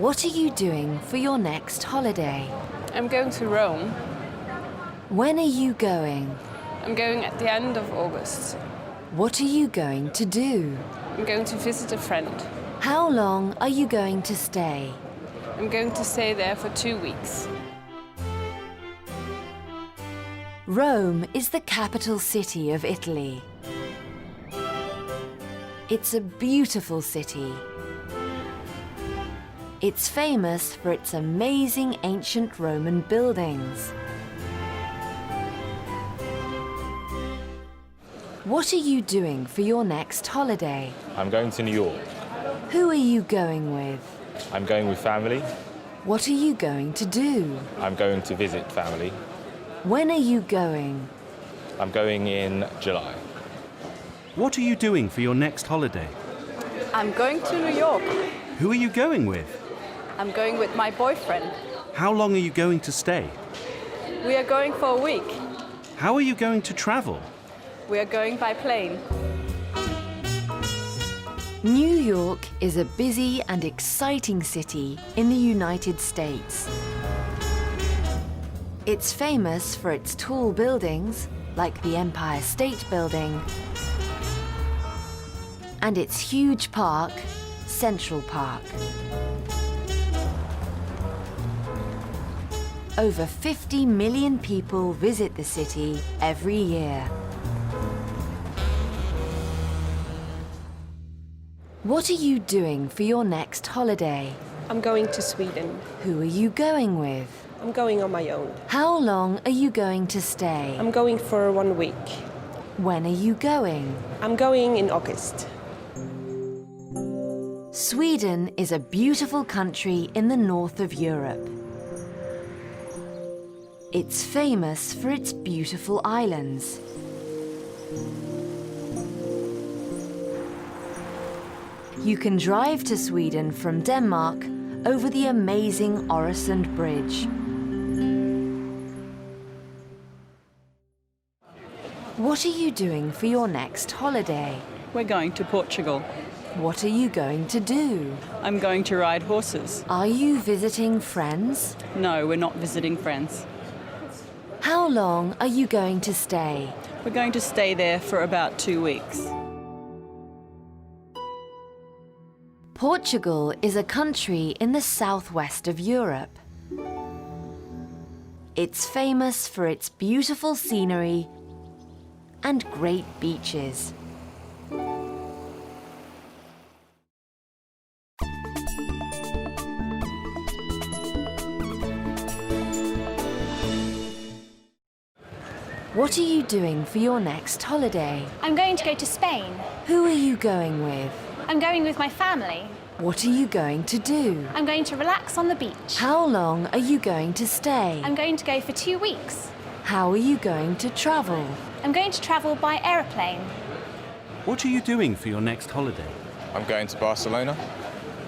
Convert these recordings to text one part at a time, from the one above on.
What are you doing for your next holiday? I'm going to Rome. When are you going? I'm going at the end of August. What are you going to do? I'm going to visit a friend. How long are you going to stay? I'm going to stay there for 2 weeks. Rome is the capital city of Italy. It's a beautiful city. It's famous for its amazing ancient Roman buildings. What are you doing for your next holiday? I'm going to New York. Who are you going with? I'm going with family. What are you going to do? I'm going to visit family. When are you going? I'm going in July. What are you doing for your next holiday? I'm going to New York. Who are you going with? I'm going with my boyfriend. How long are you going to stay? We are going for a week. How are you going to travel? We are going by plane. New York is a busy and exciting city in the United States. It's famous for its tall buildings, like the Empire State Building, and its huge park, Central Park. Over 50 million people visit the city every year. What are you doing for your next holiday? I'm going to Sweden. Who are you going with? I'm going on my own. How long are you going to stay? I'm going for 1 week. When are you going? I'm going in August. Sweden is a beautiful country in the north of Europe. It's famous for its beautiful islands. You can drive to Sweden from Denmark over the amazing Öresund Bridge. What are you doing for your next holiday? We're going to Portugal. What are you going to do? I'm going to ride horses. Are you visiting friends? No, we're not visiting friends. How long are you going to stay? We're going to stay there for about 2 weeks. Portugal is a country in the southwest of Europe. It's famous for its beautiful scenery and great beaches. What are you doing for your next holiday? I'm going to go to Spain. Who are you going with? I'm going with my family. What are you going to do? I'm going to relax on the beach. How long are you going to stay? I'm going to go for 2 weeks. How are you going to travel? I'm going to travel by aeroplane. What are you doing for your next holiday? I'm going to Barcelona.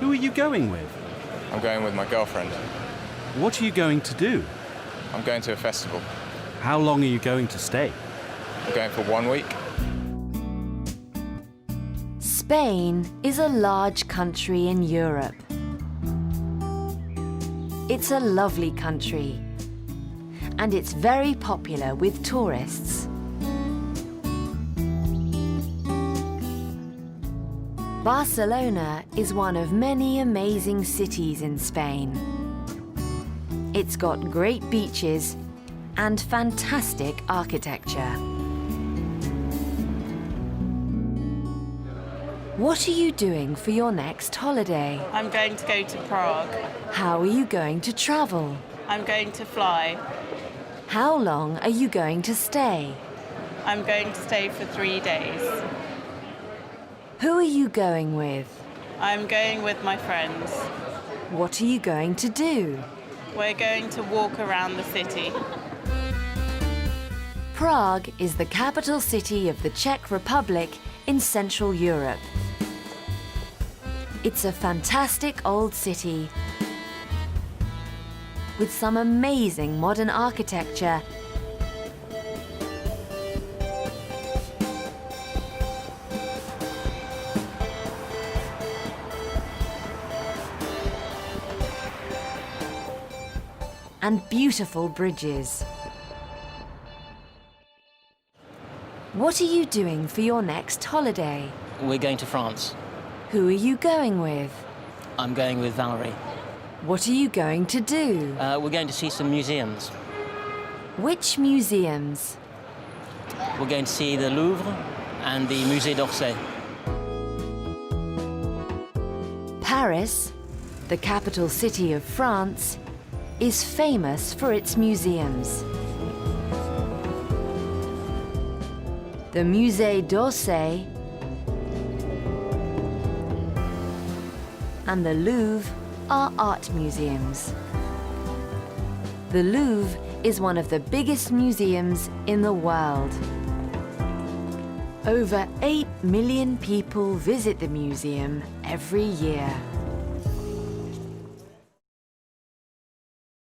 Who are you going with? I'm going with my girlfriend. What are you going to do? I'm going to a festival. How long are you going to stay? I'm going for 1 week. Spain is a large country in Europe. It's a lovely country, and it's very popular with tourists. Barcelona is one of many amazing cities in Spain. It's got great beaches and fantastic architecture. What are you doing for your next holiday? I'm going to go to Prague. How are you going to travel? I'm going to fly. How long are you going to stay? I'm going to stay for 3 days. Who are you going with? I'm going with my friends. What are you going to do? We're going to walk around the city. Prague is the capital city of the Czech Republic in Central Europe. It's a fantastic old city with some amazing modern architecture and beautiful bridges. What are you doing for your next holiday? We're going to France. Who are you going with? I'm going with Valerie. What are you going to do? We're going to see some museums. Which museums? We're going to see the Louvre and the Musée d'Orsay. Paris, the capital city of France, is famous for its museums. The Musée d'Orsay and the Louvre are art museums. The Louvre is one of the biggest museums in the world. Over 8 million people visit the museum every year.